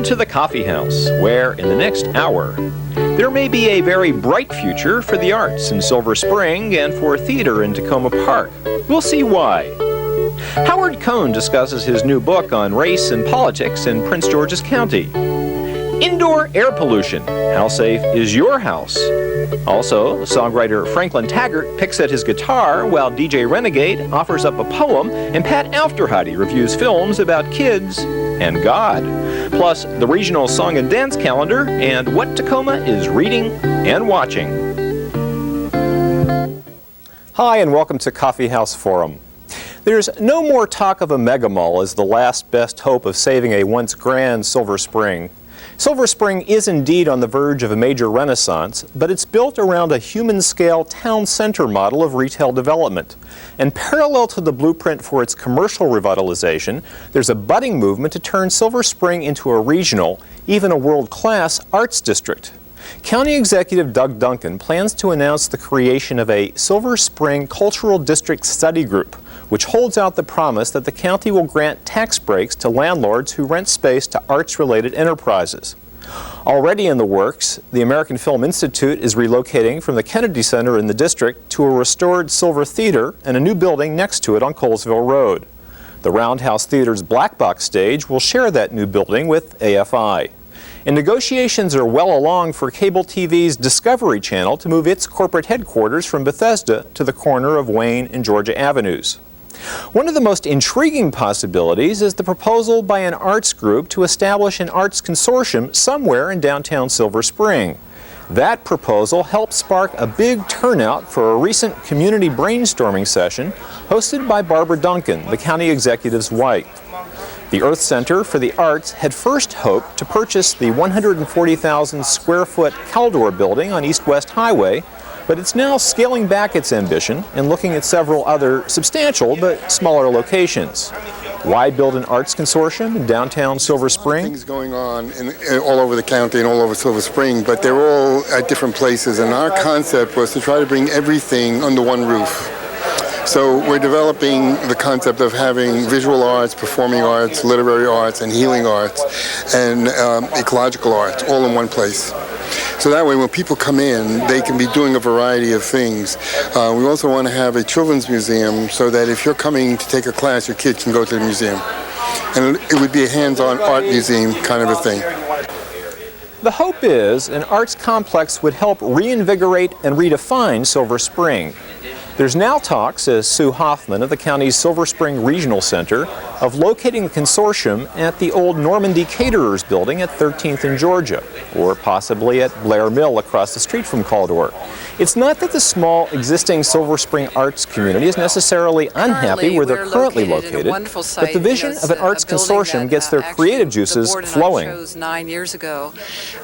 Welcome to the Coffee House, where in the next hour, there may be a very bright future for the arts in Silver Spring and for theater in Takoma Park. We'll see why. Howard Kohn discusses his new book on race and politics in Prince George's County. Indoor air pollution. How safe is your house? Also, songwriter Franklin Taggart picks at his guitar while DJ Renegade offers up a poem and Pat Aufderheide reviews films about kids and God. Plus, the regional song and dance calendar and what Takoma is reading and watching. Hi, and welcome to Coffee House Forum. There's no more talk of a megamall as the last best hope of saving a once grand Silver Spring. Silver Spring is indeed on the verge of a major renaissance, but it's built around a human-scale town center model of retail development. And parallel to the blueprint for its commercial revitalization, there's a budding movement to turn Silver Spring into a regional, even a world-class, arts district. County Executive Doug Duncan plans to announce the creation of a Silver Spring Cultural District Study Group, which holds out the promise that the county will grant tax breaks to landlords who rent space to arts-related enterprises. Already in the works, the American Film Institute is relocating from the Kennedy Center in the district to a restored Silver Theater and a new building next to it on Colesville Road. The Roundhouse Theater's Black Box stage will share that new building with AFI. And negotiations are well along for cable TV's Discovery Channel to move its corporate headquarters from Bethesda to the corner of Wayne and Georgia Avenues. One of the most intriguing possibilities is the proposal by an arts group to establish an arts consortium somewhere in downtown Silver Spring. That proposal helped spark a big turnout for a recent community brainstorming session hosted by Barbara Duncan, the county executive's wife. The Earth Center for the Arts had first hoped to purchase the 140,000 square foot Caldor building on East-West Highway, but it's now scaling back its ambition and looking at several other substantial but smaller locations. Why build an arts consortium in downtown Silver Spring? Things going on all over the county and all over Silver Spring, but they're all at different places, and our concept was to try to bring everything under one roof. So we're developing the concept of having visual arts, performing arts, literary arts, and healing arts, and ecological arts all in one place. So that way when people come in, they can be doing a variety of things. We also want to have a children's museum so that if you're coming to take a class, your kid can go to the museum. And it would be a hands-on art museum kind of a thing. The hope is an arts complex would help reinvigorate and redefine Silver Spring. There's now talk, says Sue Hoffman of the county's Silver Spring Regional Center, of locating the consortium at the old Normandy Caterers building at 13th and Georgia, or possibly at Blair Mill across the street from Caldor. It's not that the small existing Silver Spring arts community is necessarily unhappy where they're currently located, but the vision of an arts consortium gets their creative juices flowing. 9 years ago,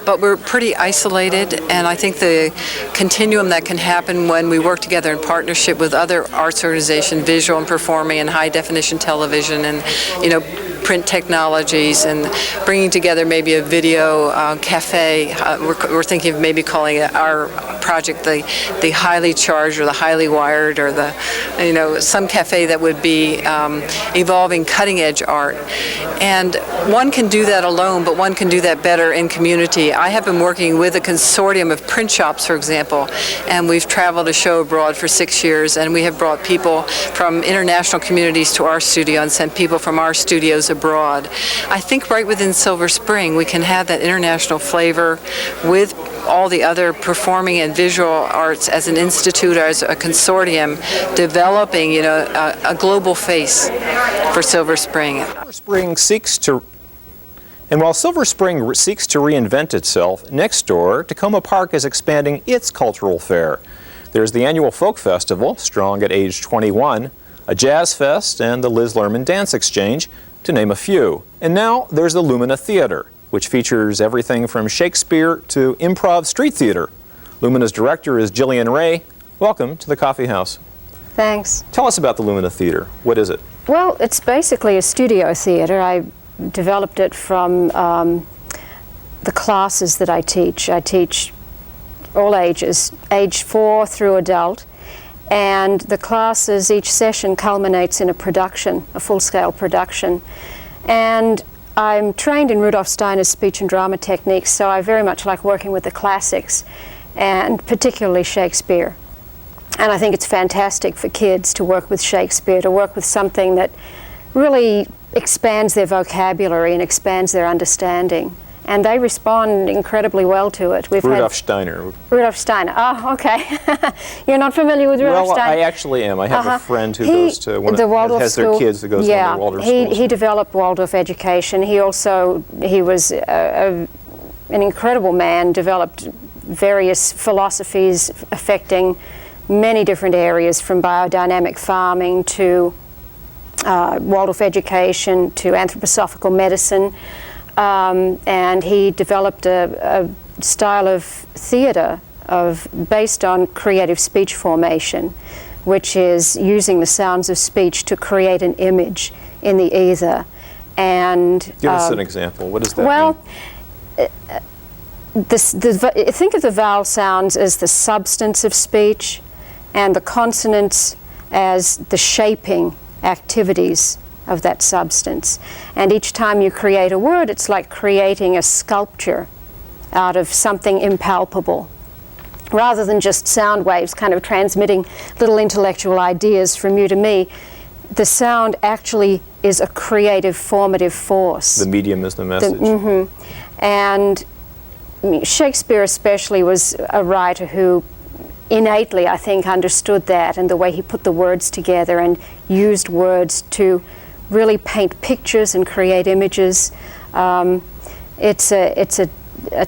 but we're pretty isolated, and I think the continuum that can happen when we work together in partnership with other arts organizations, visual and performing and high definition television and, print technologies, and bringing together maybe a video cafe. We're thinking of maybe calling our project the highly charged or the highly wired, or the, some cafe that would be evolving cutting edge art. And one can do that alone, but one can do that better in community. I have been working with a consortium of print shops, for example, and we've traveled a show abroad for 6 years, and we have brought people from international communities to our studio and sent people from our studios abroad. I think right within Silver Spring we can have that international flavor with all the other performing and visual arts as an institute or as a consortium, developing, a global face for Silver Spring. Silver Spring seeks to, and while Silver Spring seeks to reinvent itself, next door, Takoma Park is expanding its cultural fare. There's the annual Folk Festival, strong at age 21, a Jazz Fest, and the Liz Lerman Dance Exchange, to name a few. And now there's the Lumina Theater, which features everything from Shakespeare to improv street theater. Lumina's director is Jillian Raye. Welcome to the Coffee House. Thanks. Tell us about the Lumina Theater. What is it? Well, it's basically a studio theater. I developed it from the classes that I teach. I teach all ages, age 4 through adult. And the classes, each session culminates in a production, a full-scale production. And I'm trained in Rudolf Steiner's speech and drama techniques, so I very much like working with the classics, and particularly Shakespeare. And I think it's fantastic for kids to work with Shakespeare, to work with something that really expands their vocabulary and expands their understanding. And they respond incredibly well to it. Rudolf Steiner. Rudolf Steiner. Oh, okay. You're not familiar with Rudolf Steiner? Well, I actually am. I have a friend who goes to has their kids that goes to one of the Waldorf schools. He developed Waldorf education. He was an incredible man, developed various philosophies affecting many different areas, from biodynamic farming to Waldorf education to anthroposophical medicine. And he developed a style of theater based on creative speech formation, which is using the sounds of speech to create an image in the ether. And give us an example. What does that mean? Think of the vowel sounds as the substance of speech, and the consonants as the shaping activities of that substance. And each time you create a word, it's like creating a sculpture out of something impalpable, rather than just sound waves kind of transmitting little intellectual ideas from you to me. The sound actually is a creative, formative force. The medium is the message. And Shakespeare especially was a writer who innately, I think, understood that, and the way he put the words together and used words to really paint pictures and create images. It's a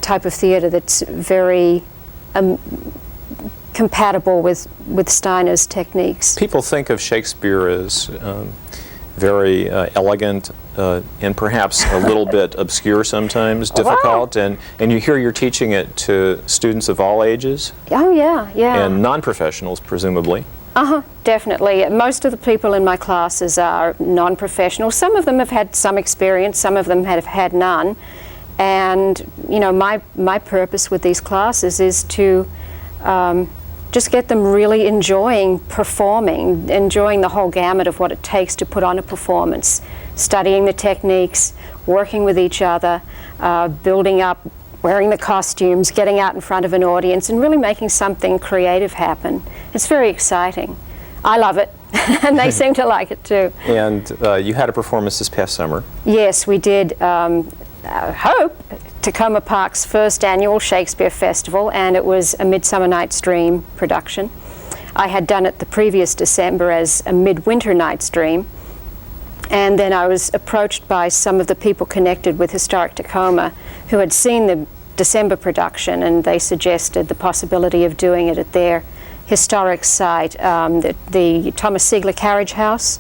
type of theater that's very compatible with Steiner's techniques. People think of Shakespeare as very elegant and perhaps a little bit obscure sometimes, difficult, and you hear you're teaching it to students of all ages? Oh, yeah, yeah. And non-professionals, presumably. Definitely. Most of the people in my classes are non-professional. Some of them have had some experience, some of them have had none. And, you know, my purpose with these classes is to just get them really enjoying performing, enjoying the whole gamut of what it takes to put on a performance, studying the techniques, working with each other, building up, wearing the costumes, getting out in front of an audience, and really making something creative happen. It's very exciting. I love it, and they seem to like it too. And you had a performance this past summer. Yes, we did. Takoma Park's first annual Shakespeare Festival, and it was a Midsummer Night's Dream production. I had done it the previous December as a Midwinter Night's Dream, and then I was approached by some of the people connected with Historic Takoma who had seen the December production, and they suggested the possibility of doing it at their historic site, the Thomas Siegler Carriage House.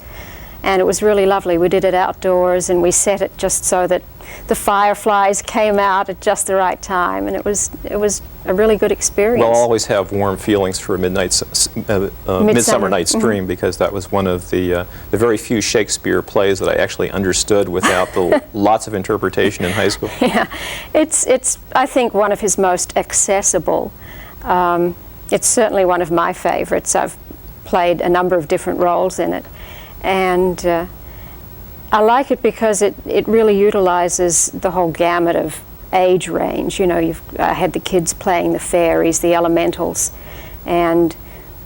And it was really lovely. We did it outdoors, and we set it just so that the fireflies came out at just the right time, and it was a really good experience. Well, I'll always have warm feelings for Midsummer Night's Dream, because that was one of the very few Shakespeare plays that I actually understood without the lots of interpretation in high school. Yeah, it's I think one of his most accessible. It's certainly one of my favorites. I've played a number of different roles in it. And I like it because it really utilizes the whole gamut of age range. You know, I had the kids playing the fairies, the elementals, and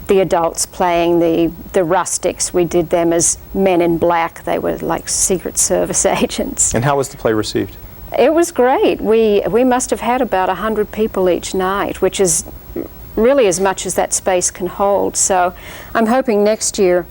the adults playing the rustics. We did them as men in black. They were like Secret Service agents. And how was the play received? It was great. We must have had about 100 people each night, which is really as much as that space can hold. So I'm hoping next year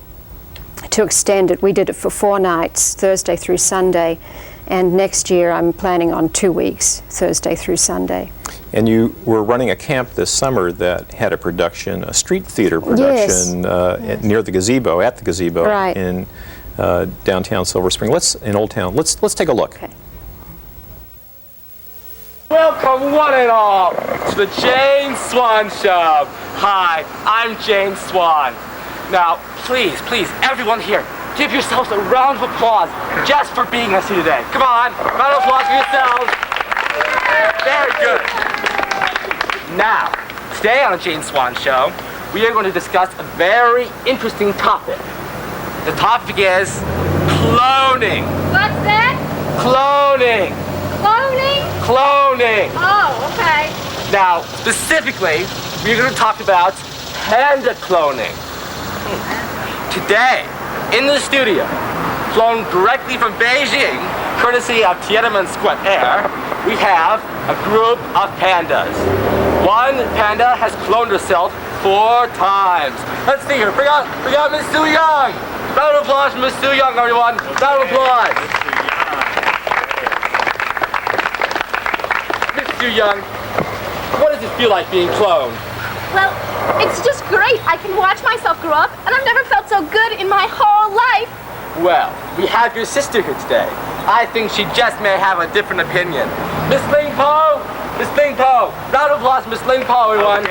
to extend it. We did it for 4 nights, Thursday through Sunday, and next year I'm planning on 2 weeks, Thursday through Sunday. And you were running a camp this summer that had a production, a street theater production, yes. Near the gazebo, at the gazebo, right. In downtown Silver Spring. In Old Town. Let's take a look. Okay. Welcome one and all to the Jane Swan Show. Hi, I'm Jane Swan. Now, please, everyone here, give yourselves a round of applause just for being us here today. Come on, round of applause for yourselves. Very good. Now, today on the Jane Swan Show, we are going to discuss a very interesting topic. The topic is cloning. What's that? Cloning. Cloning? Cloning. Oh, okay. Now, specifically, we're going to talk about panda cloning. Today, in the studio, flown directly from Beijing, courtesy of Tiananmen Square, we have a group of pandas. One panda has cloned herself 4 times. Let's see here. Bring out Miss Su Young. Round of applause for Miss Su Young, everyone. Round of applause. Miss Su Young, what does it feel like being cloned? Well, it's just great. I can watch myself grow up, and I've never felt so good in my whole life. Well, we have your sister here today. I think she just may have a different opinion. Miss Ling Po! Miss Ling Po! Round of applause, Miss Ling Po, everyone.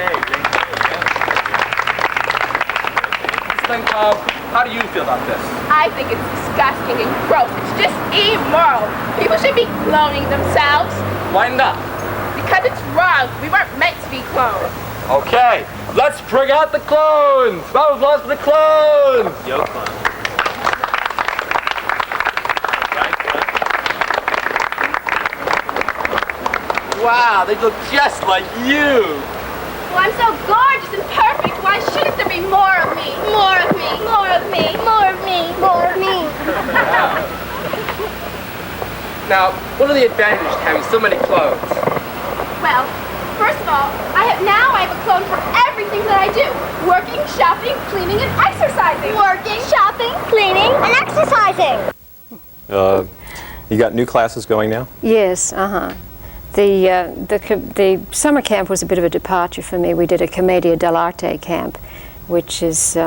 Miss Ling Po, how do you feel about this? I think it's disgusting and gross. It's just immoral. People should be cloning themselves. Why not? Because it's wrong. We weren't meant to be cloned. Okay, let's bring out the clones! Round of applause for the clones! Yo, clone. Wow, they look just like you! Well, I'm so gorgeous and perfect. Why shouldn't there be more of me? More of me. More of me. More of me. More of me. Wow. Now, what are the advantages to having so many clones? Well, first of all, I have a clone for everything that I do. Working, shopping, cleaning, and exercising. Working, shopping, cleaning, and exercising. You got new classes going now? Yes, The summer camp was a bit of a departure for me. We did a Commedia dell'arte camp, which is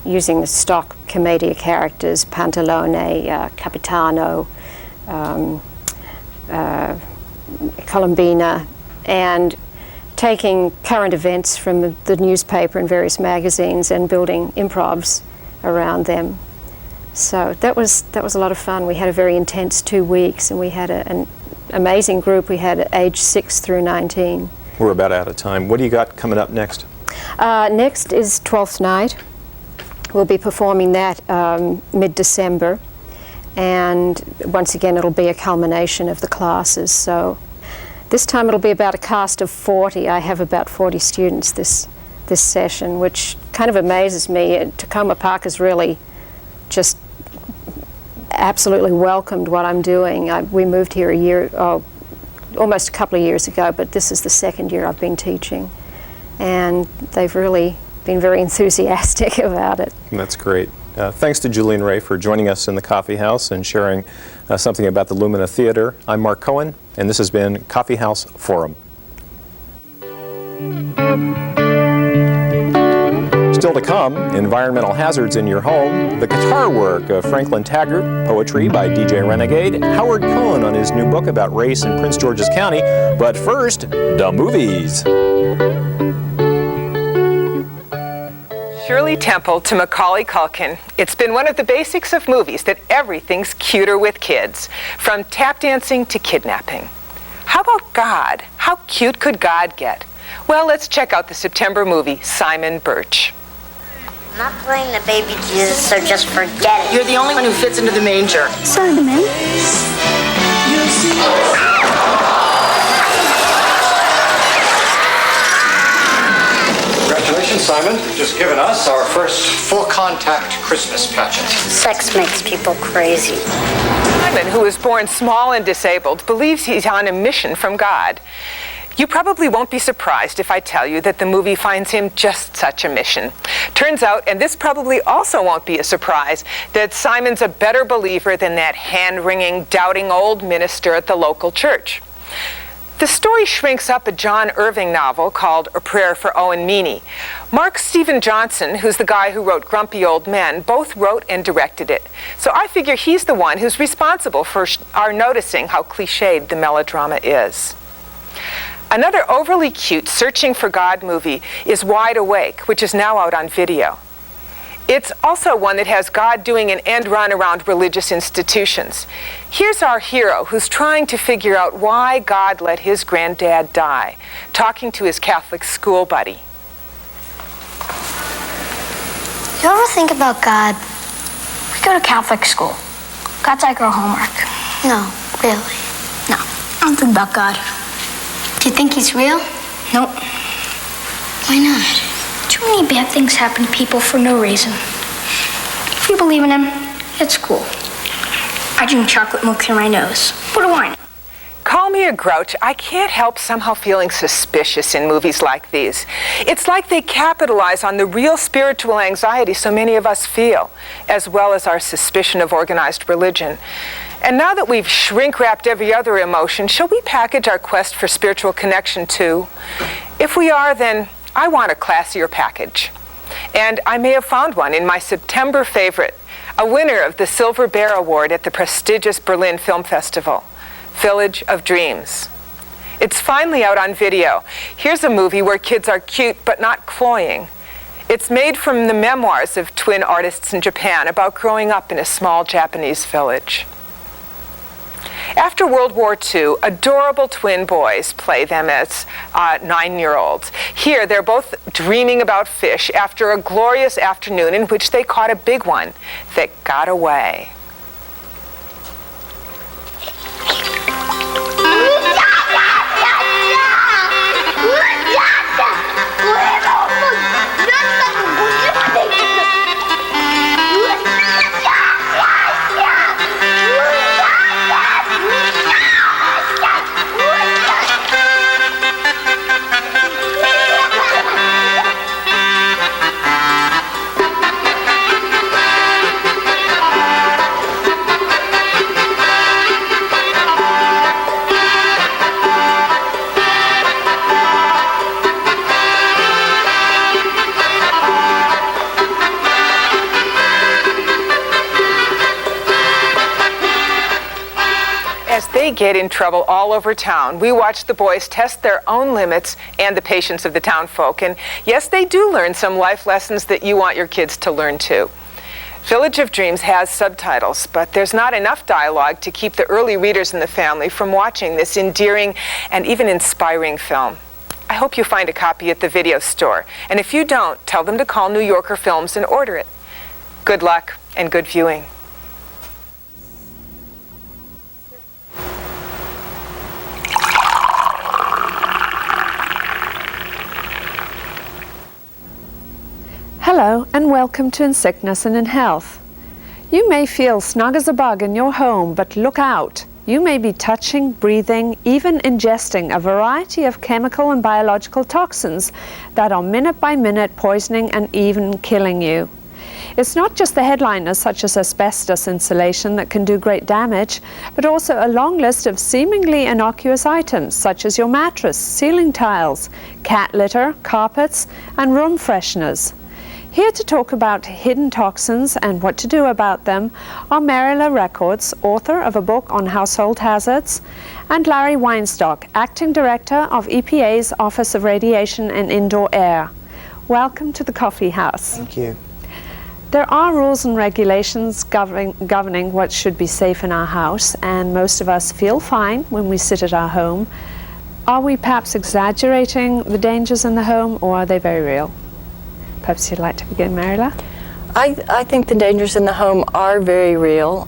using the stock commedia characters, Pantalone, Capitano, Colombina, and taking current events from the newspaper and various magazines and building improvs around them. So that was a lot of fun. We had a very intense 2 weeks, and we had an amazing group. We had age 6 through 19. We're about out of time. What do you got coming up next? Next is 12th Night. We'll be performing that mid-December, and once again it'll be a culmination of the classes. So this time it'll be about a cast of 40. I have about 40 students this session, which kind of amazes me. Takoma Park has really just absolutely welcomed what I'm doing. We moved here almost a couple of years ago, but this is the 2nd year I've been teaching, and they've really been very enthusiastic about it. That's great. Thanks to Jillian Raye for joining us in the Coffee House and sharing something about the Lumina Theater. I'm Mark Cohen, and this has been Coffee House Forum. Still to come, environmental hazards in your home, the guitar work of Franklin Taggart, poetry by DJ Renegade, Howard Kohn on his new book about race in Prince George's County. But first, the movies. Shirley Temple to Macaulay Culkin. It's been one of the basics of movies that everything's cuter with kids, from tap dancing to kidnapping. How about God? How cute could God get? Well, let's check out the September movie, Simon Birch. I'm not playing the baby Jesus, so just forget it. You're the only one who fits into the manger. Simon. Congratulations, Simon. You've just given us our first full-contact Christmas pageant. Sex makes people crazy. Simon, who was born small and disabled, believes he's on a mission from God. You probably won't be surprised if I tell you that the movie finds him just such a mission. Turns out, and this probably also won't be a surprise, that Simon's a better believer than that hand-wringing, doubting old minister at the local church. The story shrinks up a John Irving novel called A Prayer for Owen Meany. Mark Steven Johnson, who's the guy who wrote Grumpy Old Men, both wrote and directed it. So I figure he's the one who's responsible for our noticing how cliched the melodrama is. Another overly cute Searching for God movie is Wide Awake, which is now out on video. It's also one that has God doing an end run around religious institutions. Here's our hero who's trying to figure out why God let his granddad die, talking to his Catholic school buddy. You ever think about God? We go to Catholic school. God's like our homework. No, really. No, I don't think about God. Do you think he's real? Nope. Why not? Too many bad things happen to people for no reason. If you believe in him, it's cool. I drink chocolate milk through my nose. What do I know? Call me a grouch, I can't help somehow feeling suspicious in movies like these. It's like they capitalize on the real spiritual anxiety so many of us feel, as well as our suspicion of organized religion. And now that we've shrink-wrapped every other emotion, shall we package our quest for spiritual connection too? If we are, then I want a classier package. And I may have found one in my September favorite, a winner of the Silver Bear Award at the prestigious Berlin Film Festival, Village of Dreams. It's finally out on video. Here's a movie where kids are cute but not cloying. It's made from the memoirs of twin artists in Japan about growing up in a small Japanese village. After World War II, adorable twin boys play them as 9-year-olds. Here, they're both dreaming about fish after a glorious afternoon in which they caught a big one that got away. They get in trouble all over town. We watch the boys test their own limits and the patience of the town folk. And yes, they do learn some life lessons that you want your kids to learn too. Village of Dreams has subtitles, but there's not enough dialogue to keep the early readers in the family from watching this endearing and even inspiring film. I hope you find a copy at the video store. And if you don't, tell them to call New Yorker Films and order it. Good luck and good viewing. Hello and welcome to In Sickness and in Health. You may feel snug as a bug in your home, but look out. You may be touching, breathing, even ingesting a variety of chemical and biological toxins that are minute by minute poisoning and even killing you. It's not just the headliners such as asbestos insulation that can do great damage, but also a long list of seemingly innocuous items such as your mattress, ceiling tiles, cat litter, carpets, and room fresheners. Here to talk about hidden toxins and what to do about them are Maryla Records, author of a book on household hazards, and Larry Weinstock, acting director of EPA's Office of Radiation and Indoor Air. Welcome to the Coffee House. Thank you. There are rules and regulations governing what should be safe in our house, and most of us feel fine when we sit at our home. Are we perhaps exaggerating the dangers in the home, or are they very real? Perhaps you'd like to begin, Maryla? I think the dangers in the home are very real.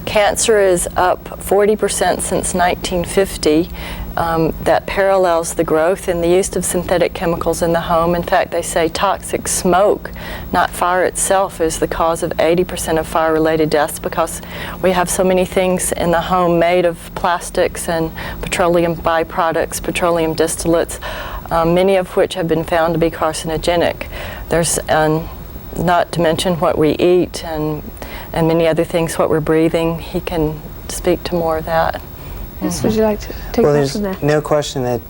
Cancer is up 40% since 1950. That parallels the growth in the use of synthetic chemicals in the home. In fact, they say toxic smoke, not fire itself, is the cause of 80% of fire-related deaths because we have so many things in the home made of plastics and petroleum byproducts, petroleum distillates, many of which have been found to be carcinogenic. There's not to mention what we eat and many other things, what we're breathing. He can speak to more of that. Yes, would you like to take that from there? There's no question that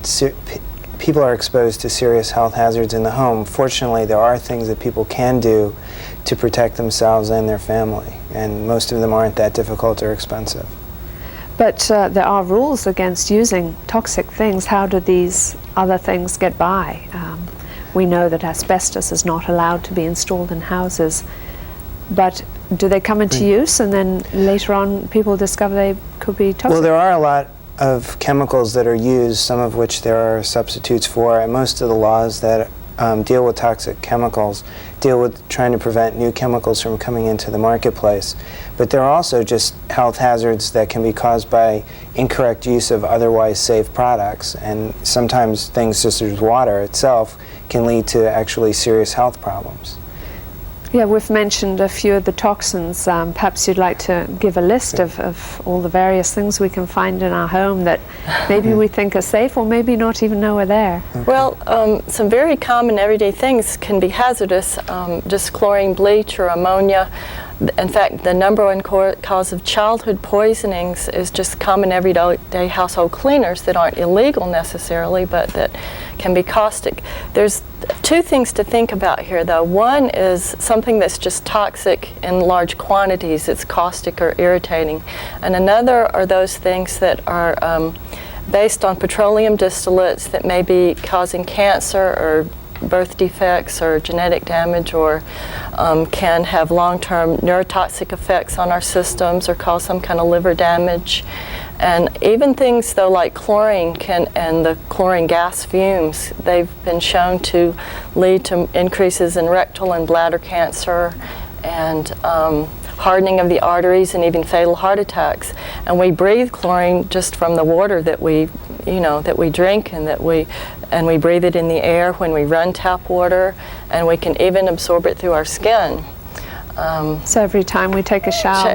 people are exposed to serious health hazards in the home. Fortunately, there are things that people can do to protect themselves and their family, and most of them aren't that difficult or expensive. But there are rules against using toxic things. How do these other things get by? We know that asbestos is not allowed to be installed in houses, but do they come into use and then later on people discover they could be toxic? Well, there are a lot of chemicals that are used, some of which there are substitutes for, and most of the laws that deal with toxic chemicals, deal with trying to prevent new chemicals from coming into the marketplace. But there are also just health hazards that can be caused by incorrect use of otherwise safe products. And sometimes things such as water itself can lead to actually serious health problems. Yeah, we've mentioned a few of the toxins. Perhaps you'd like to give a list of all the various things we can find in our home that maybe we think are safe or maybe not even know are there. Well, some very common everyday things can be hazardous, just chlorine bleach or ammonia. In fact, the number one cause of childhood poisonings is just common everyday household cleaners that aren't illegal necessarily, but that can be caustic. There's two things to think about here, though. One is something that's just toxic in large quantities. It's caustic or irritating. And another are those things that are based on petroleum distillates that may be causing cancer or birth defects or genetic damage, or can have long-term neurotoxic effects on our systems or cause some kind of liver damage. And even things though like chlorine and the chlorine gas fumes, they've been shown to lead to increases in rectal and bladder cancer and hardening of the arteries and even fatal heart attacks. And we breathe chlorine just from the water that we drink, and we breathe it in the air when we run tap water, and we can even absorb it through our skin. So every time we take a shower,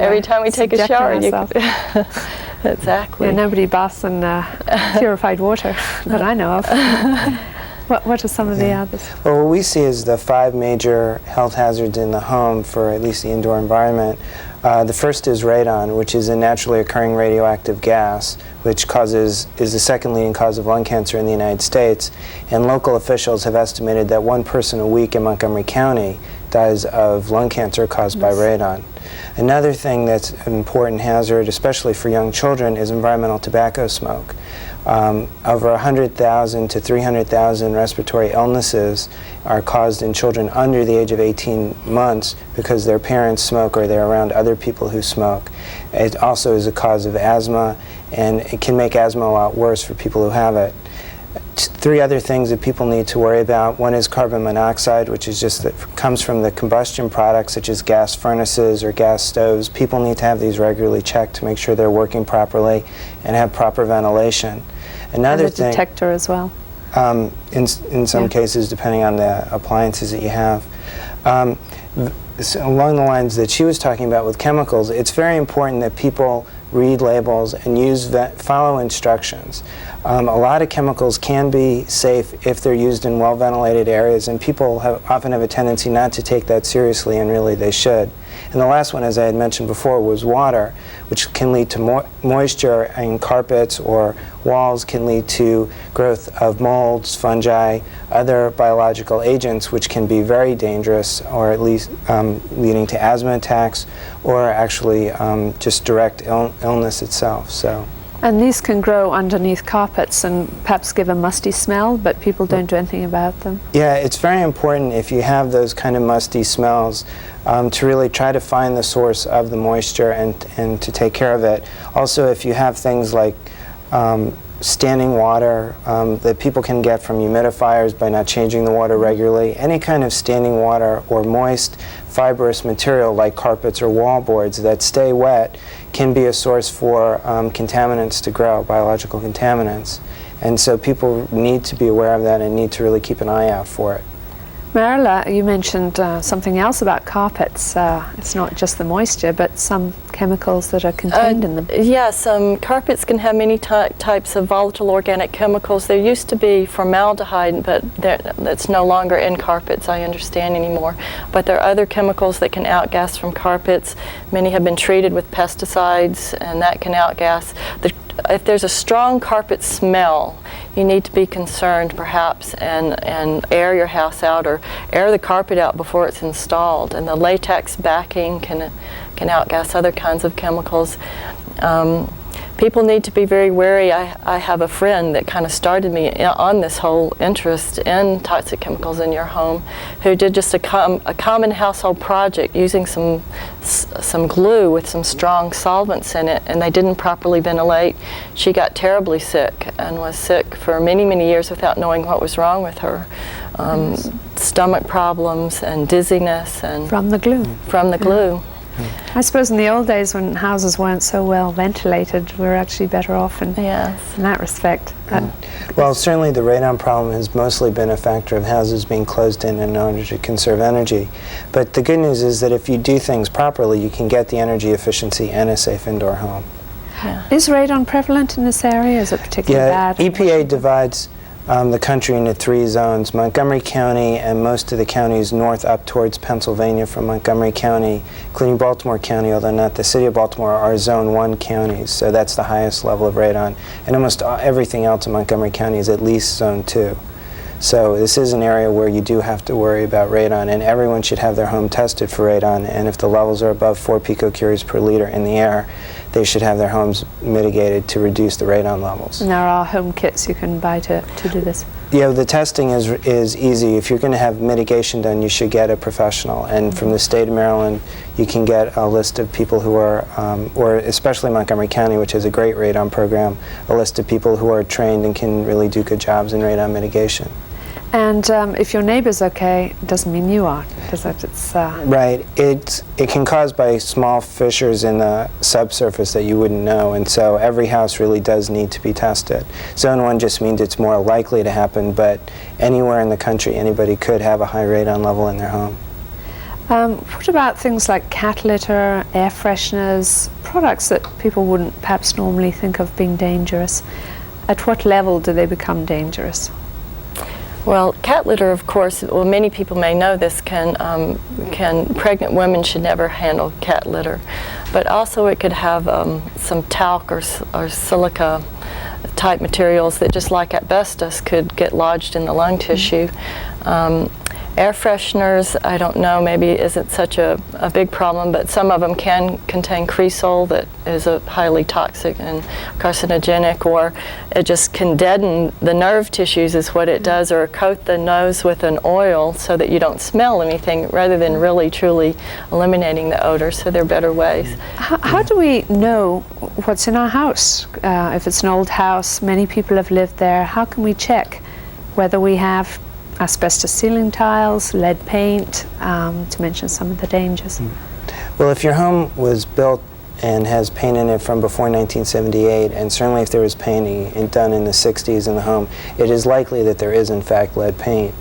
exactly. Yeah, nobody baths in purified water that I know of. What are some of the others? Well, what we see is the 5 major health hazards in the home for at least the indoor environment. The first is radon, which is a naturally occurring radioactive gas, which is the second leading cause of lung cancer in the United States. And local officials have estimated that 1 person a week in Montgomery County dies of lung cancer caused by radon. Another thing that's an important hazard, especially for young children, is environmental tobacco smoke. Over 100,000 to 300,000 respiratory illnesses are caused in children under the age of 18 months because their parents smoke or they're around other people who smoke. It also is a cause of asthma, and it can make asthma a lot worse for people who have it. 3 other things that people need to worry about. One is carbon monoxide, which is just comes from the combustion products such as gas furnaces or gas stoves. People need to have these regularly checked to make sure they're working properly and have proper ventilation. Another and a detector as well. In some cases, depending on the appliances that you have. So along the lines that she was talking about with chemicals, it's very important that people read labels and follow instructions. A lot of chemicals can be safe if they're used in well-ventilated areas, and people often have a tendency not to take that seriously, and really they should. And the last one, as I had mentioned before, was water, which can lead to moisture in carpets or walls, can lead to growth of molds, fungi, other biological agents, which can be very dangerous, or at least leading to asthma attacks, or actually just direct illness itself. So. And these can grow underneath carpets and perhaps give a musty smell, but people don't do anything about them. Yeah, it's very important if you have those kind of musty smells to really try to find the source of the moisture and to take care of it. Also, if you have things like standing water that people can get from humidifiers by not changing the water regularly, any kind of standing water or moist fibrous material like carpets or wall boards that stay wet can be a source for contaminants to grow, biological contaminants. And so people need to be aware of that and need to really keep an eye out for it. Maryla, you mentioned something else about carpets. It's not just the moisture, but some chemicals that are contained in them. Yes, carpets can have many types of volatile organic chemicals. There used to be formaldehyde, but that's no longer in carpets, I understand, anymore. But there are other chemicals that can outgas from carpets. Many have been treated with pesticides, and that can outgas. If there's a strong carpet smell, you need to be concerned perhaps and air your house out or air the carpet out before it's installed. And the latex backing can outgas other kinds of chemicals. people need to be very wary. I have a friend that kind of started me on this whole interest in toxic chemicals in your home, who did just a common household project using some glue with some strong solvents in it, and they didn't properly ventilate. She got terribly sick and was sick for many, many years without knowing what was wrong with her. Stomach problems and dizziness. And from the glue. From the glue. I suppose in the old days when houses weren't so well ventilated, we were actually better off in that respect. Well, certainly the radon problem has mostly been a factor of houses being closed in order to conserve energy. But the good news is that if you do things properly, you can get the energy efficiency and a safe indoor home. Yeah. Is radon prevalent in this area? Is it particularly bad? EPA divides the country into 3 zones: Montgomery County and most of the counties north up towards Pennsylvania from Montgomery County, including Baltimore County, although not the city of Baltimore, are Zone 1 counties, so that's the highest level of radon. And almost everything else in Montgomery County is at least Zone 2. So this is an area where you do have to worry about radon, and everyone should have their home tested for radon, and if the levels are above 4 picocuries per liter in the air, they should have their homes mitigated to reduce the radon levels. And there are home kits you can buy to do this. Yeah, the testing is easy. If you're going to have mitigation done, you should get a professional. And from the state of Maryland, you can get a list of people who are, or especially Montgomery County, which has a great radon program, a list of people who are trained and can really do good jobs in radon mitigation. And if your neighbor's okay, it doesn't mean you are, because it's... Right. It can cause by small fissures in the subsurface that you wouldn't know, and so every house really does need to be tested. Zone 1 just means it's more likely to happen, but anywhere in the country, anybody could have a high radon level in their home. What about things like cat litter, air fresheners, products that people wouldn't perhaps normally think of being dangerous? At what level do they become dangerous? Well, cat litter, of course, well, many people may know this, pregnant women should never handle cat litter. But also it could have some talc or silica type materials that, just like asbestos, could get lodged in the lung tissue. Air fresheners, I don't know, maybe isn't such a big problem, but some of them can contain cresol that is a highly toxic and carcinogenic, or it just can deaden the nerve tissues is what it does, or coat the nose with an oil so that you don't smell anything rather than really truly eliminating the odor. So there are better ways. How do we know what's in our house? If it's an old house, many people have lived there, how can we check whether we have asbestos ceiling tiles, lead paint, to mention some of the dangers? Well, if your home was built and has paint in it from before 1978, and certainly if there was painting done in the 60s in the home, it is likely that there is in fact lead paint.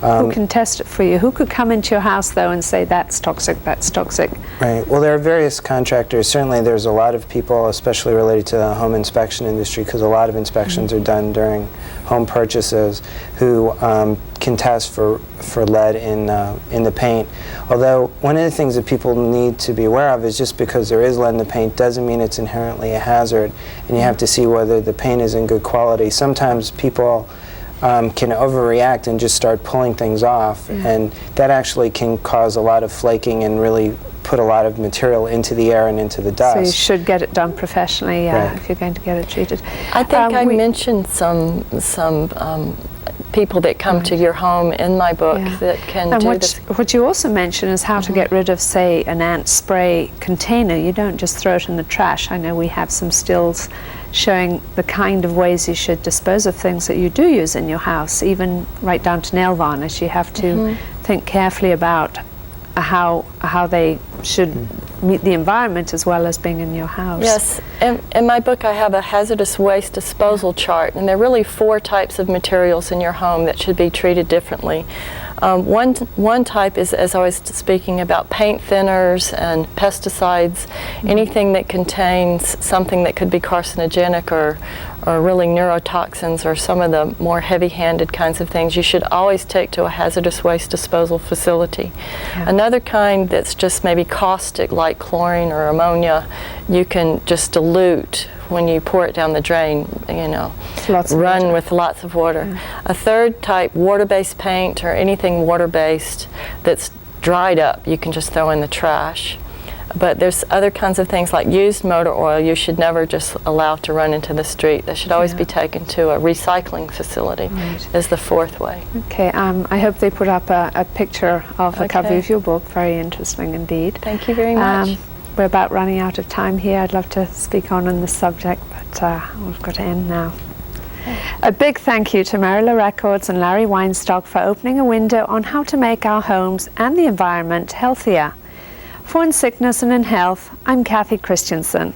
Who can test it for you? Who could come into your house though and say that's toxic, that's toxic? Right. Well, there are various contractors. Certainly there's a lot of people, especially related to the home inspection industry, because a lot of inspections are done during home purchases, who can test for lead in the paint. Although one of the things that people need to be aware of is just because there is lead in the paint doesn't mean it's inherently a hazard, and you have to see whether the paint is in good quality. Sometimes people can overreact and just start pulling things off, and that actually can cause a lot of flaking and really put a lot of material into the air and into the dust. So you should get it done professionally if you're going to get it treated. I think I mentioned some people that come to your home in my book that can do this. What you also mention is how to get rid of, say, an ant spray container. You don't just throw it in the trash. I know we have some stills showing the kind of ways you should dispose of things that you do use in your house, even right down to nail varnish. You have to think carefully about how they should meet the environment as well as being in your house. Yes, in my book I have a hazardous waste disposal chart, and there are really 4 types of materials in your home that should be treated differently. One type is, as I was speaking about, paint thinners and pesticides, anything that contains something that could be carcinogenic or really neurotoxins or some of the more heavy-handed kinds of things, you should always take to a hazardous waste disposal facility. Another kind that's just maybe caustic, like chlorine or ammonia, you can just dilute when you pour it down the drain, you know, run with lots of water. A third type, water-based paint or anything water-based that's dried up, you can just throw in the trash. But there's other kinds of things like used motor oil you should never just allow to run into the street. They should always be taken to a recycling facility, is the fourth way. Okay, I hope they put up a picture of the cover of your book. Very interesting indeed. Thank you very much. We're about running out of time here. I'd love to speak on this subject, but we've got to end now. A big thank you to Maryla Records and Larry Weinstock for opening a window on how to make our homes and the environment healthier. For In Sickness and in Health, I'm Cathy Kristiansen.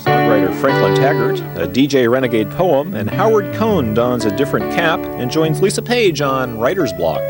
Songwriter Franklin Taggart, a DJ Renegade poem, and Howard Kohn dons a different cap and joins Lisa Page on Writer's Block.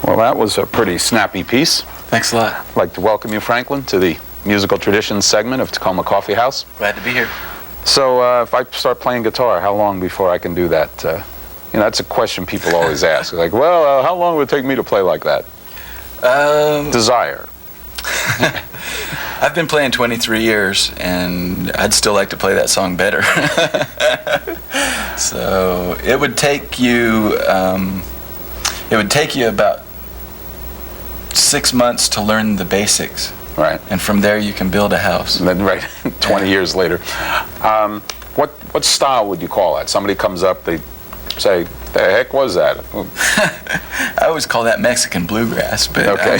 Well, that was a pretty snappy piece. Thanks a lot. I'd like to welcome you, Franklin, to the Musical Traditions segment of Takoma Coffee House. Glad to be here. So if I start playing guitar, how long before I can do that? You know, that's a question people always ask. Like, well, how long would it take me to play like that? Desire. I've been playing 23 years, and I'd still like to play that song better. So it would take you about 6 months to learn the basics. Right. And from there you can build a house. And then, right, 20 years later. What style would you call that? Somebody comes up, they say, the heck was that? I always call that Mexican bluegrass, but okay.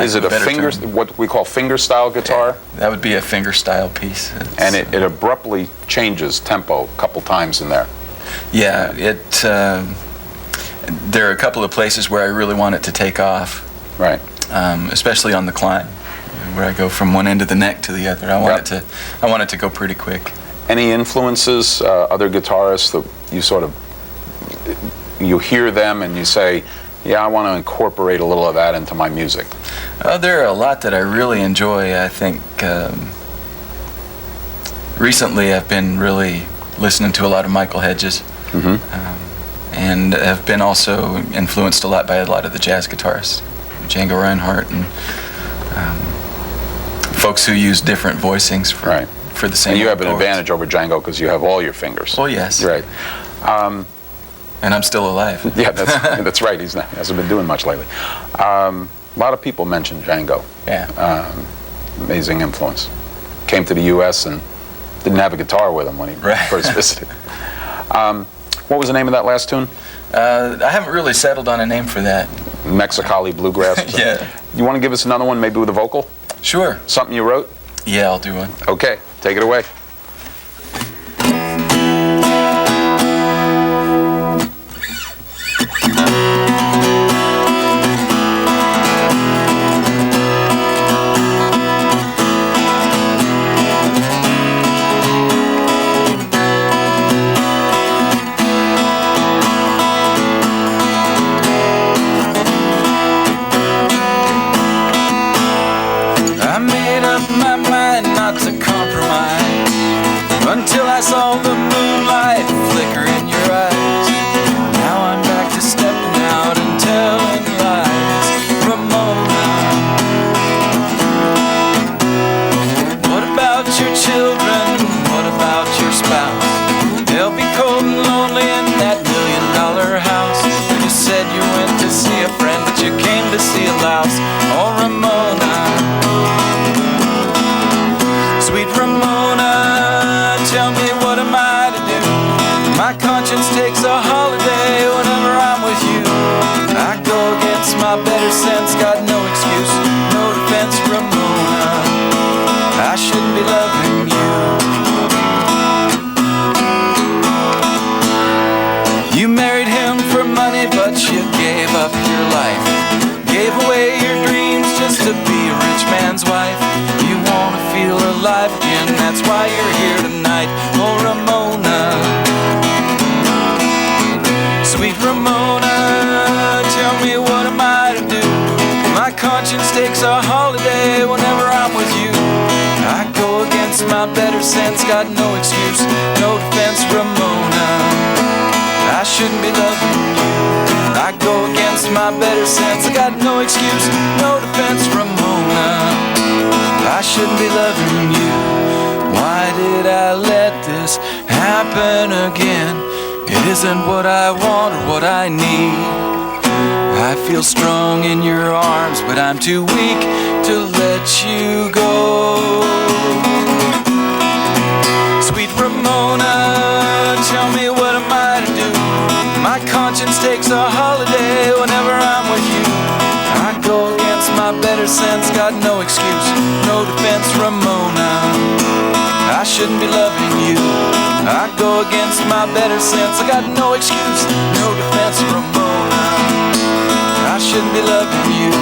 Is it a finger, what we call finger style guitar? Yeah, that would be a finger style piece. And it abruptly changes tempo a couple times in there. Yeah, there are a couple of places where I really want it to take off. Right. Especially on the climb, where I go from one end of the neck to the other. I want it to go pretty quick. Any influences, other guitarists that you sort of, you hear them and you say, yeah, I want to incorporate a little of that into my music? There are a lot that I really enjoy. I think recently I've been really listening to a lot of Michael Hedges, and have been also influenced a lot by a lot of the jazz guitarists, Django Reinhardt, and folks who use different voicings for the same. And you have an chords. advantage over Django because you have all your fingers. Oh yes. Right. And I'm still alive. Yeah, that's right. He hasn't been doing much lately. A lot of people mention Django. Yeah. Amazing influence. Came to the U.S. and didn't have a guitar with him when he first visited. What was the name of that last tune? I haven't really settled on a name for that. Mexicali Bluegrass? Yeah. You want to give us another one, maybe with a vocal? Sure. Something you wrote? Yeah, I'll do one. Okay, take it away. Until I saw the moonlight flicker in your eyes. Now I'm back to stepping out and telling lies. Ramona, what about your children? What about your spouse? They'll be cold and lonely in that $1 million house. You said you went to see a friend, but you came to see a louse. Oh, Ramona, sweet Ramona, tell me what am I to do? My conscience takes a holiday whenever I'm with you. I go against my better sense, got no excuse, no defense, Ramona. I shouldn't be loving you. You married him for money, but you gave up your life. Gave away your dreams just to be a rich man's wife. You wanna feel alive again, that's why you're here tonight. Oh, Ramona, sweet Ramona, tell me what am I to do? My conscience takes a holiday whenever I'm with you. I go against my better sense, got no excuse, no defense, Ramona. I shouldn't be loving you. I go against my better sense, I got no excuse, no defense, Ramona. I shouldn't be loving you. Why did I let this happen again? It isn't what I want or what I need. I feel strong in your arms, but I'm too weak to let you go. Sweet Ramona, tell me what am I to do? My conscience takes a holiday whenever I'm with you. I go against my better sense, got no excuse, no defense, Ramona. I shouldn't be loving you. I go against my better sense, I got no excuse, no defense, Ramona. I shouldn't be loving you.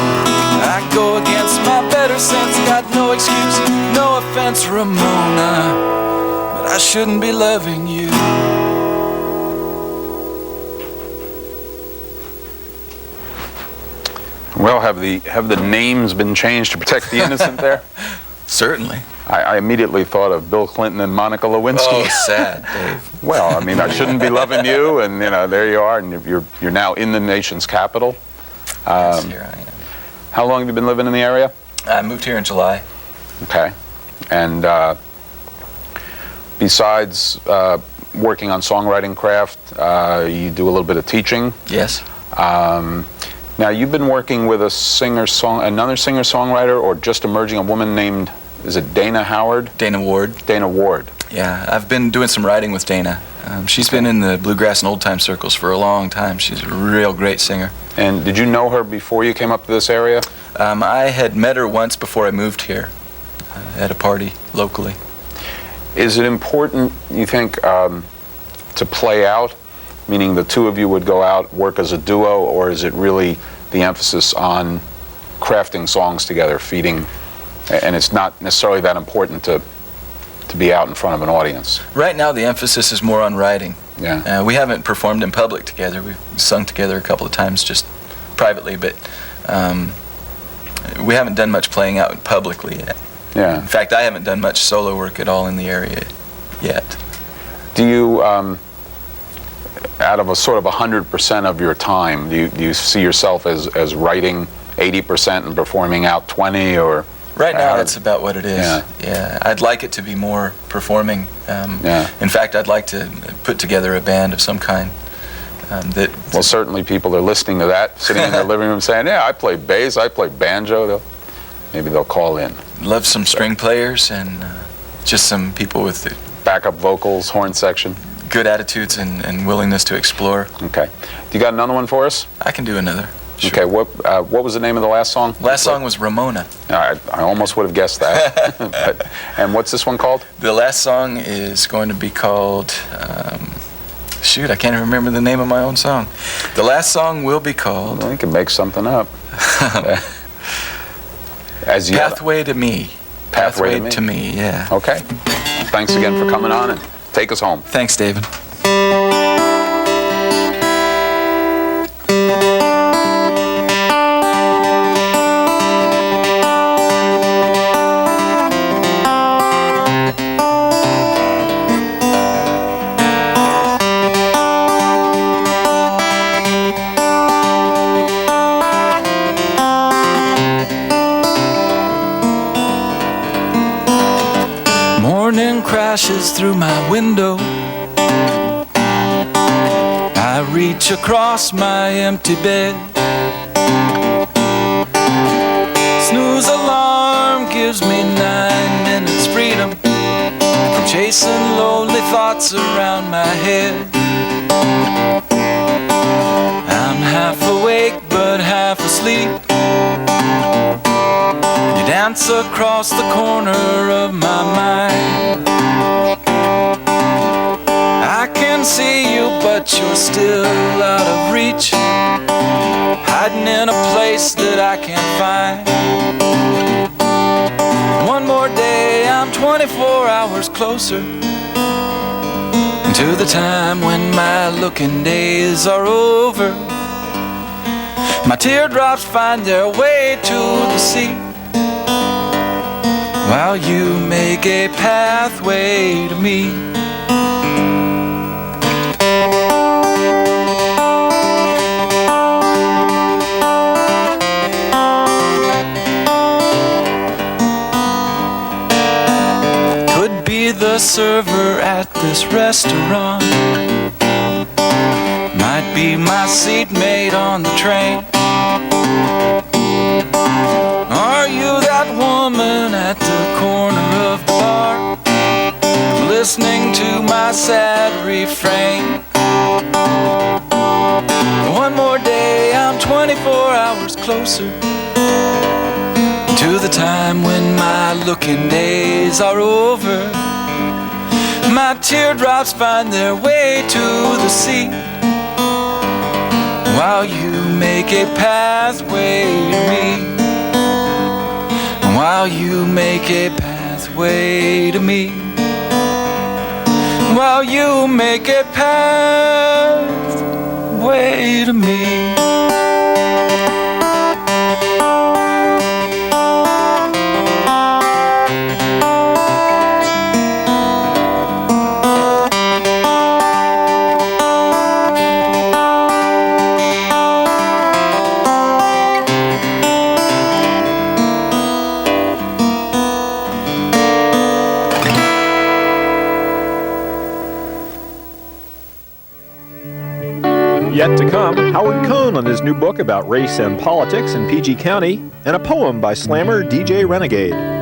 I go against my better sense, I got no excuse, no offense, Ramona. But I shouldn't be loving you. Well, have the names been changed to protect the innocent there? Certainly. I immediately thought of Bill Clinton and Monica Lewinsky. Oh, sad, Dave. Well, I mean, I shouldn't be loving you, and there you are, and you're now in the nation's capital. Yes, here I am. How long have you been living in the area? I moved here in July. Okay, and besides working on songwriting craft, you do a little bit of teaching. Yes. Now, you've been working with another singer-songwriter, or just emerging, a woman named, is it Dana Howard? Dana Ward. Dana Ward. Yeah, I've been doing some writing with Dana. She's been in the bluegrass and old-time circles for a long time. She's a real great singer. And did you know her before you came up to this area? I had met her once before I moved here at a party locally. Is it important, you think, to play out, meaning the two of you would go out, work as a duo, or is it really the emphasis on crafting songs together, feeding, and it's not necessarily that important to be out in front of an audience? Right now the emphasis is more on writing. Yeah. We haven't performed in public together. We've sung together a couple of times just privately, but we haven't done much playing out publicly yet. Yeah. In fact, I haven't done much solo work at all in the area yet. Do you, out of a sort of 100% of your time, do you see yourself as writing 80% and performing out 20, or? Right now, that's about what it is. Yeah. I'd like it to be more performing. In fact, I'd like to put together a band of some kind. Well, certainly people are listening to that, sitting in their living room saying, yeah, I play bass, I play banjo. Maybe they'll call in. Love some string players and just some people with the backup vocals, horn section. Good attitudes and willingness to explore. Okay. You got another one for us? I can do another. Sure. Okay, what was the name of the last song? Last song was Ramona. I almost would have guessed that. And what's this one called? The last song is going to be called, shoot, I can't even remember the name of my own song. The last song will be called... Well, you can make something up. Pathway to Me. Pathway to Me, yeah. Okay. Thanks again for coming on and take us home. Thanks, David. Crashes through my window. I reach across my empty bed. Snooze alarm gives me 9 minutes freedom from chasing lonely thoughts around my head. I'm half awake but half asleep. You dance across the corner of my mind. I can see you, but you're still out of reach, hiding in a place that I can't find. One more day, I'm 24 hours closer to the time when my looking days are over. My teardrops find their way to the sea, while you make a pathway to me. Could be the server at this restaurant, might be my seatmate on the train. Are you that woman at the corner of the bar, listening to my sad refrain? One more day, I'm 24 hours closer to the time when my looking days are over. My teardrops find their way to the sea, while you make a pathway to me. While you make a pathway to me. While you make a pathway to me. Yet to come, Howard Kohn on his new book about race and politics in PG County, and a poem by slammer DJ Renegade.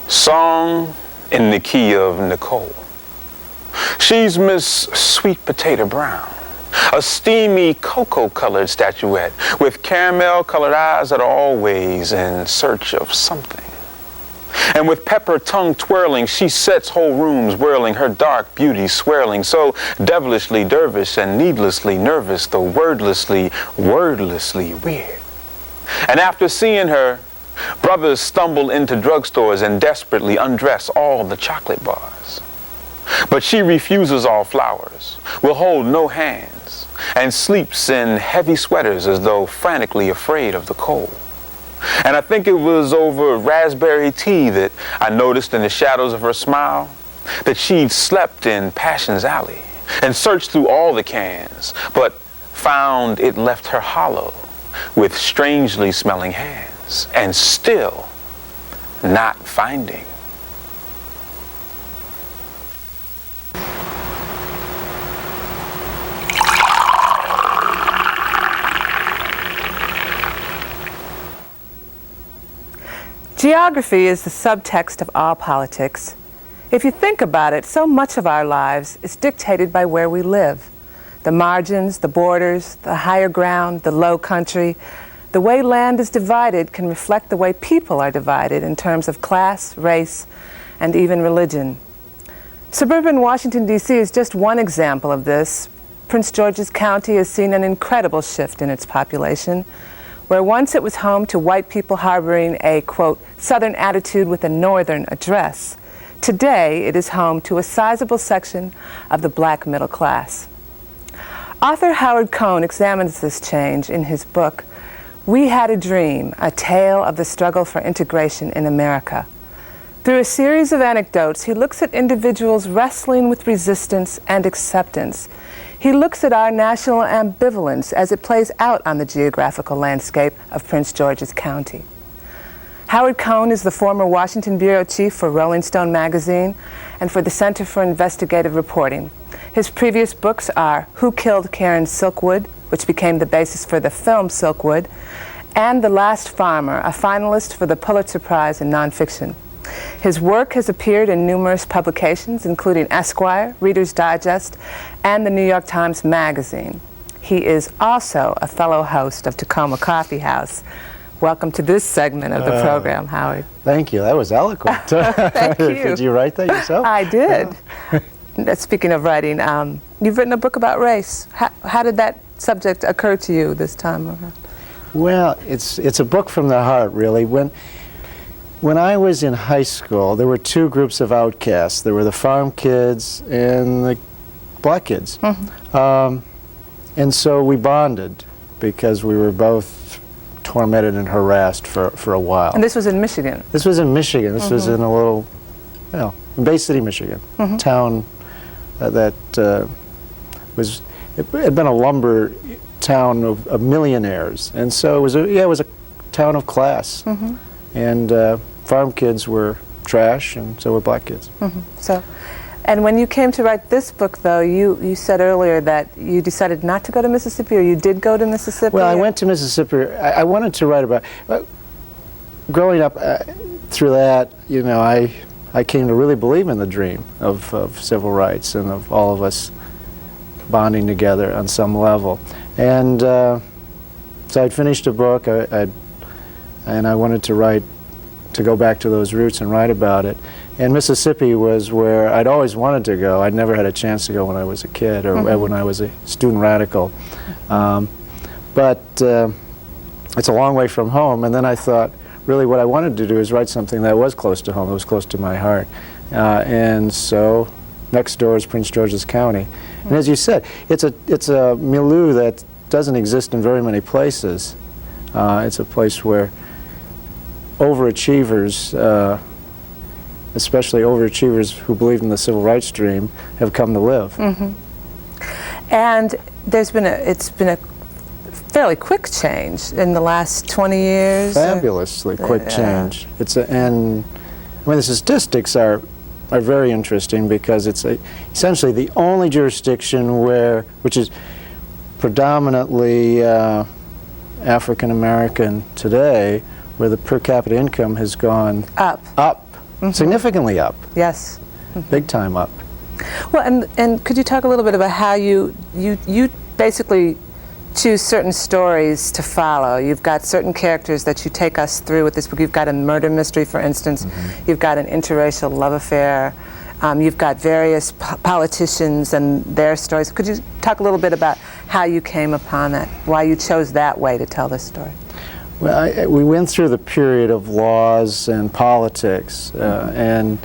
Song in the Key of Nicole. She's Miss Sweet Potato Brown, a steamy cocoa-colored statuette with caramel-colored eyes that are always in search of something. And with pepper tongue twirling, she sets whole rooms whirling, her dark beauty swirling, so devilishly dervish and needlessly nervous, though wordlessly weird. And after seeing her, brothers stumble into drugstores and desperately undress all the chocolate bars. But she refuses all flowers, will hold no hands, and sleeps in heavy sweaters as though frantically afraid of the cold. And I think it was over raspberry tea that I noticed in the shadows of her smile that she'd slept in Passion's Alley and searched through all the cans, but found it left her hollow with strangely smelling hands. And still not finding. Geography is the subtext of all politics. If you think about it, so much of our lives is dictated by where we live. The margins, the borders, the higher ground, the low country. The way land is divided can reflect the way people are divided in terms of class, race, and even religion. Suburban Washington, D.C. is just one example of this. Prince George's County has seen an incredible shift in its population, where once it was home to white people harboring a, quote, Southern attitude with a Northern address. Today, it is home to a sizable section of the black middle class. Author Howard Kohn examines this change in his book, We Had a Dream, a tale of the struggle for integration in America. Through a series of anecdotes, he looks at individuals wrestling with resistance and acceptance. He looks at our national ambivalence as it plays out on the geographical landscape of Prince George's County. Howard Kohn is the former Washington bureau chief for Rolling Stone magazine and for the Center for Investigative Reporting. His previous books are Who Killed Karen Silkwood, which became the basis for the film Silkwood, and The Last Farmer, a finalist for the Pulitzer Prize in nonfiction. His work has appeared in numerous publications, including Esquire, Reader's Digest, and the New York Times Magazine. He is also a fellow host of Takoma Coffee House. Welcome to this segment of the program, Howard. Thank you. That was eloquent. Thank you. Did you write that yourself? I did. Speaking of writing, you've written a book about race. How did that subject occur to you this time around? Well, it's a book from the heart, really. When I was in high school, there were two groups of outcasts. There were the farm kids and the black kids. Mm-hmm. And so we bonded because we were both tormented and harassed for a while. And this was in Michigan? This was in Michigan. This was in a little, in Bay City, Michigan, town that it had been a lumber town of millionaires, and so it was a town of class, and farm kids were trash, and so were black kids. And when you came to write this book, though, you said earlier that you decided not to go to Mississippi, or you did go to Mississippi? Well, I went to Mississippi. I wanted to write about growing up. Through that, I came to really believe in the dream of civil rights and of all of us bonding together on some level. And so I'd finished a book. I'd and I wanted to go back to those roots and write about it. And Mississippi was where I'd always wanted to go. I'd never had a chance to go when I was a kid or when I was a student radical. But it's a long way from home, and then I thought, really what I wanted to do is write something that was close to home, that was close to my heart. And so next door is Prince George's County. And as you said, it's a milieu that doesn't exist in very many places. It's a place where overachievers, especially overachievers who believe in the civil rights dream, have come to live. And it's been a fairly quick change in the last 20 years. Fabulously quick change. And I mean, the statistics are very interesting because it's essentially the only jurisdiction which is predominantly African American today, where the per capita income has gone up, significantly up. Yes. Big time up. Well, and could you talk a little bit about how you basically choose certain stories to follow? You've got certain characters that you take us through with this book. You've got a murder mystery, for instance. You've got an interracial love affair. You've got various politicians and their stories. Could you talk a little bit about how you came upon that, why you chose that way to tell this story? Well, we went through the period of laws and politics, and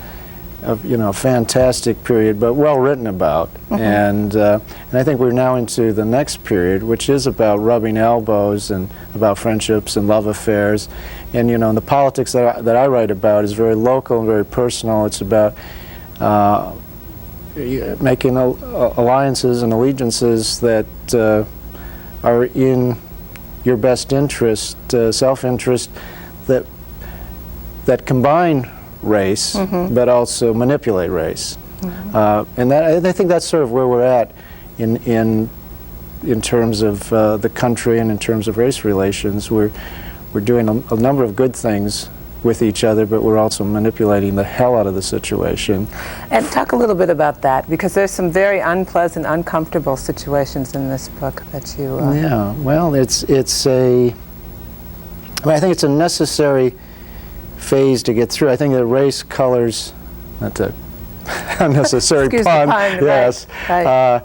a fantastic period, but well written about. And I think we're now into the next period, which is about rubbing elbows and about friendships and love affairs. And the politics that I write about is very local and very personal. It's about making alliances and allegiances that are in your best interest, self-interest, that combine race, but also manipulate race. And I think that's sort of where we're at in terms of the country and in terms of race relations. We're doing a number of good things with each other, but we're also manipulating the hell out of the situation. And talk a little bit about that, because there's some very unpleasant, uncomfortable situations in this book that you... Yeah, well, I think it's a necessary phase to get through. I think that race colors, that's a unnecessary pun, yes. Right.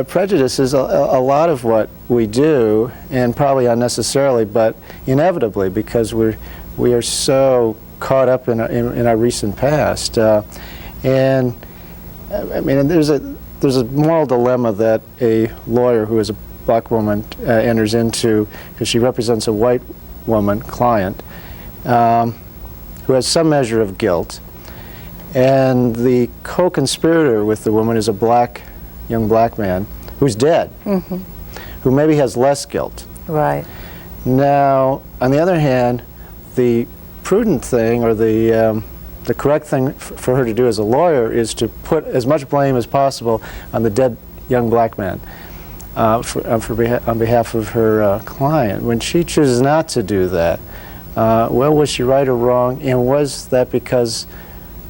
Prejudice is a lot of what we do, and probably unnecessarily, but inevitably, because we are so caught up in our recent past. And I mean, there's a moral dilemma that a lawyer who is a black woman enters into, because she represents a white woman client who has some measure of guilt, and the co-conspirator with the woman is a young black man who's dead, who maybe has less guilt. Right. Now, on the other hand, the prudent thing, or the correct thing for her to do as a lawyer, is to put as much blame as possible on the dead young black man on behalf of her client. When she chooses not to do that, well, was she right or wrong, and was that because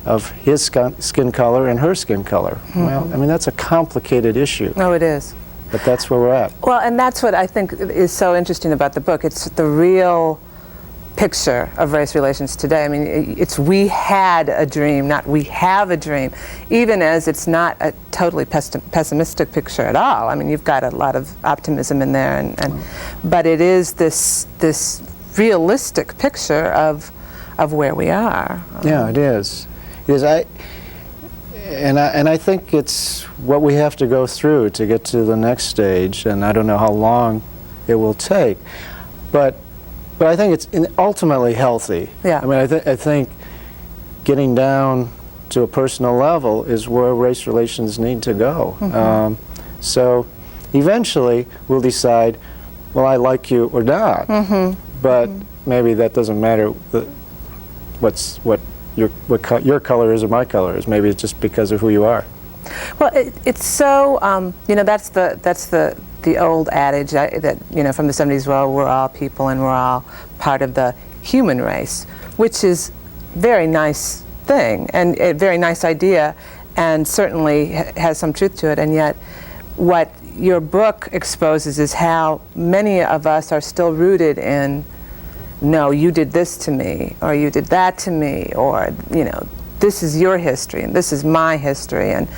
of his skin color and her skin color? Well, I mean, that's a complicated issue. Oh, it is. But that's where we're at. Well, and that's what I think is so interesting about the book. It's the real picture of race relations today. I mean, it's we had a dream, not we have a dream, even as it's not a totally pessimistic picture at all. I mean, you've got a lot of optimism in there, but it is this realistic picture of where we are. Yeah, it is. It is. I think it's what we have to go through to get to the next stage, and I don't know how long it will take, but I think it's ultimately healthy. Yeah. I mean, I think getting down to a personal level is where race relations need to go. So eventually we'll decide, well, I like you or not, but maybe that doesn't matter what your color is or my color is. Maybe it's just because of who you are. Well, it's so, that's the old adage that, from the 70s, well, we're all people and we're all part of the human race, which is a very nice thing and a very nice idea, and certainly has some truth to it. And yet what your book exposes is how many of us are still rooted in no, you did this to me, or you did that to me, or, you know, this is your history and this is my history. And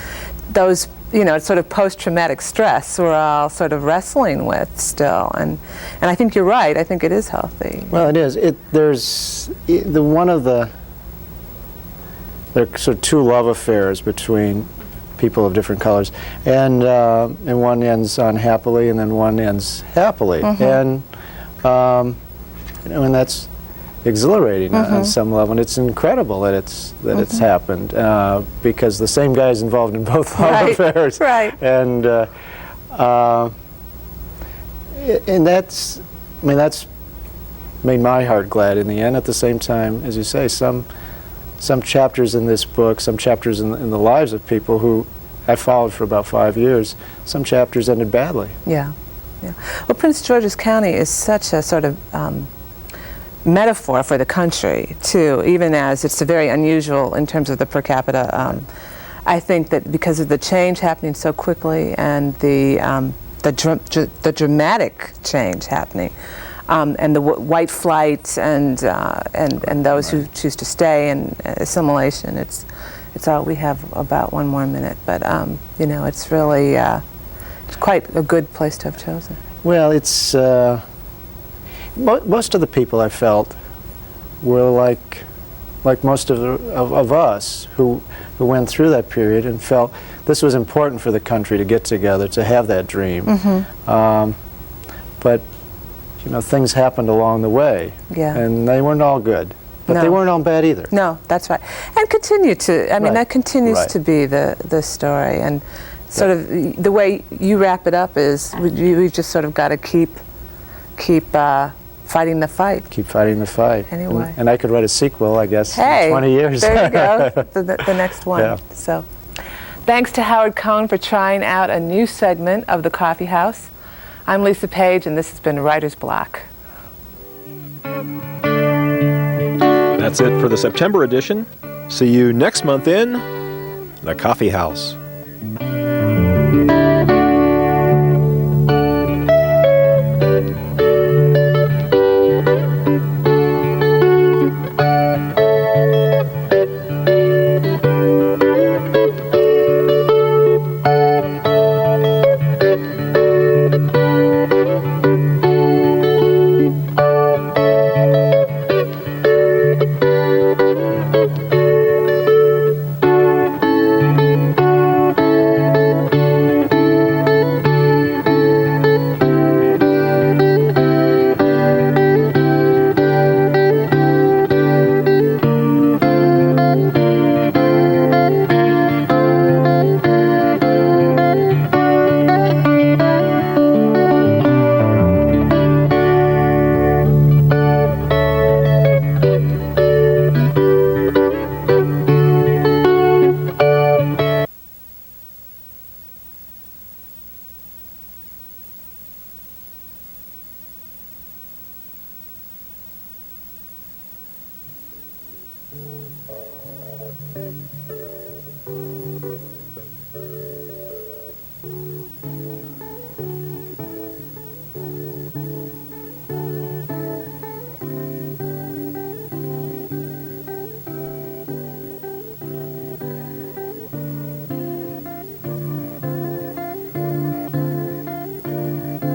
those, you know, sort of post-traumatic stress we're all sort of wrestling with still. And I think you're right. I think it is healthy. Well, it is. There's one of the, there are sort of two love affairs between people of different colors, and one ends unhappily, and then one ends happily, and you know, and that's exhilarating on some level, and it's incredible that it's happened because the same guy's involved in both love affairs, and that's, I mean, that's made my heart glad in the end. At the same time, as you say, some chapters in this book, some chapters in the lives of people who I followed for about 5 years, some chapters ended badly. Yeah, yeah. Well, Prince George's County is such a sort of metaphor for the country, too, even as it's very unusual in terms of the per capita. I think that because of the change happening so quickly and the dramatic change happening, and the white flight and those who choose to stay and assimilation, it's all, we have about 1 more minute, but you know, it's really it's quite a good place to have chosen. Well, it's most of the people I felt were like most of us who went through that period and felt this was important for the country to get together, to have that dream. But you know, things happened along the way, and they weren't all good, but they weren't all bad either. No, that's right, and continue to. I mean, that continues to be the story, and sort of the way you wrap it up is we've just sort of got to keep fighting the fight. Keep fighting the fight. Anyway. And I could write a sequel, I guess, in 20 years. There you go, the next one. Yeah. So, thanks to Howard Kohn for trying out a new segment of the Coffee House. I'm Lisa Page, and this has been Writer's Block. That's it for the September edition. See you next month in the Coffee House.